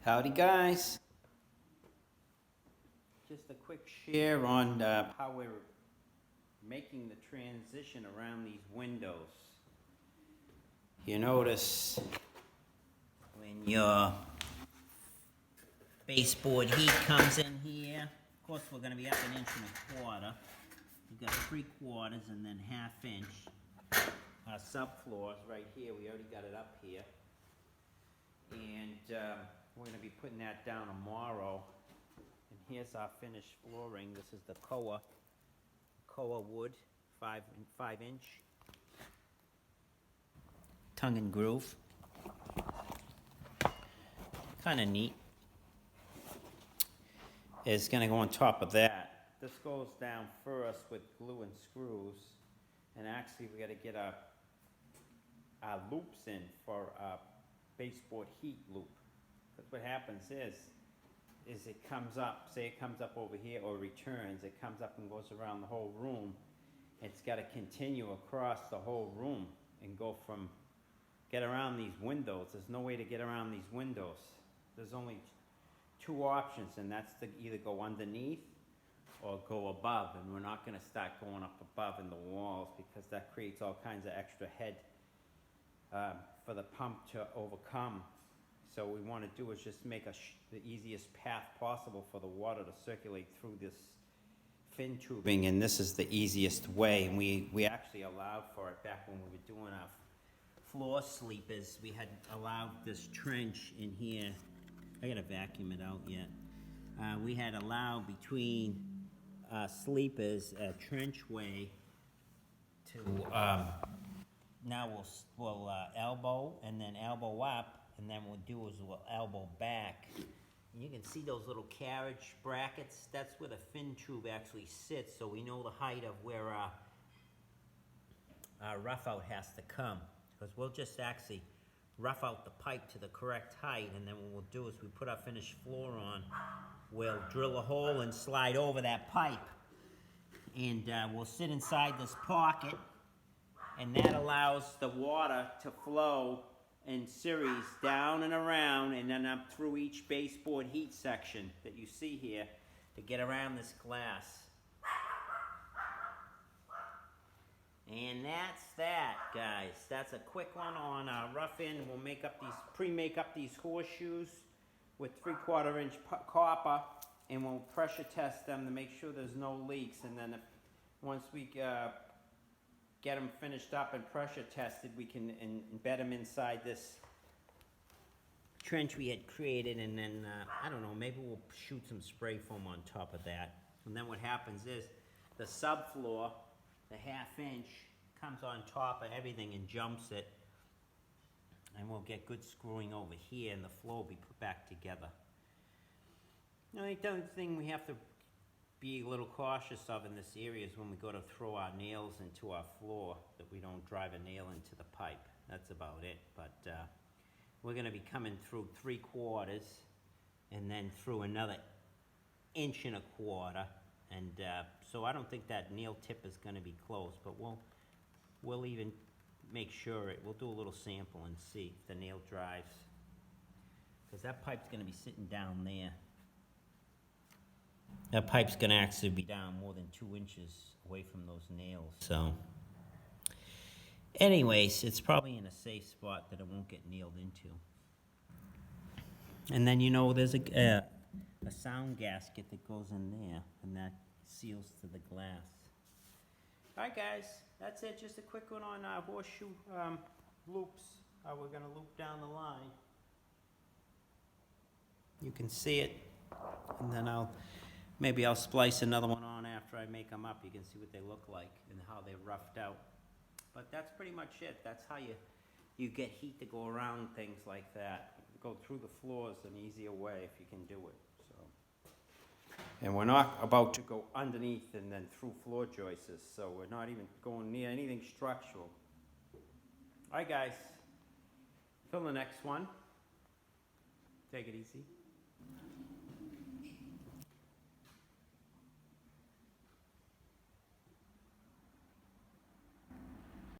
Howdy guys. Just a quick share on how we're making the transition around these windows. You notice when your baseboard heat comes in here, of course we're going to be up 1.25 inches. We've got 3/4 and then 1/2 inch. Our subfloors right here, we already got it up here. And we're going to be putting that down tomorrow. And here's our finished flooring. This is the koa wood, 5 inch tongue and groove. Kind of neat. It's going to go on top of that. This goes down first with glue and screws. And actually we got to get our loops in for our baseboard heat loop. Because what happens is it comes up, say it comes up over here or returns, it comes up and goes around the whole room. It's got to continue across the whole room and get around these windows. There's no way to get around these windows. There's only 2 options, and that's to either go underneath or go above. And we're not going to start going up above in the walls because that creates all kinds of extra head for the pump to overcome. So what we want to do is just make the easiest path possible for the water to circulate through this fin tubing, and this is the easiest way. And we actually allowed for it back when we were doing our floor sleepers. We had allowed this trench in here. I gotta vacuum it out yet. We had allowed between sleepers a trenchway to now we'll elbow and then elbow up, and then what we'll do is we'll elbow back. And you can see those little carriage brackets. That's where the fin tube actually sits, so we know the height of where our rough out has to come. Because we'll just actually rough out the pipe to the correct height, and then what we'll do is we put our finished floor on, we'll drill a hole and slide over that pipe. And we'll sit inside this pocket, and that allows the water to flow in series down and around and then up through each baseboard heat section that you see here to get around this glass. And that's that, guys. That's a quick one on our rough end. We'll pre-make up these horseshoes with 3/4 inch copper, and we'll pressure test them to make sure there's no leaks. And then once we get them finished up and pressure tested, we can embed them inside this trench we had created, and then I don't know, maybe we'll shoot some spray foam on top of that. And then what happens is the subfloor, the 1/2 inch, comes on top of everything and jumps it, and we'll get good screwing over here, and the floor will be put back together. The only thing we have to be a little cautious of in this area is when we go to throw our nails into our floor, that we don't drive a nail into the pipe. That's about it. But we're going to be coming through 3/4 and then through another 1.25 inches, and so I don't think that nail tip is going to be closed, but we'll even make sure we'll do a little sample and see if the nail drives, because that pipe's going to be sitting down there. That pipe's going to actually be down more than 2 inches away from those nails. So, anyways, it's probably in a safe spot that it won't get nailed into. And then, you know, there's a sound gasket that goes in there, and that seals to the glass. All right, guys, that's it. Just a quick one on our horseshoe loops. How we're going to loop down the line. You can see it, and then maybe I'll splice another one on after I make them up. You can see what they look like and how they're roughed out. But that's pretty much it. That's how you get heat to go around things like that. Go through the floors an easier way if you can do it. So, and we're not about to go underneath and then through floor joists, so we're not even going near anything structural. All right, guys. Till the next one. Take it easy.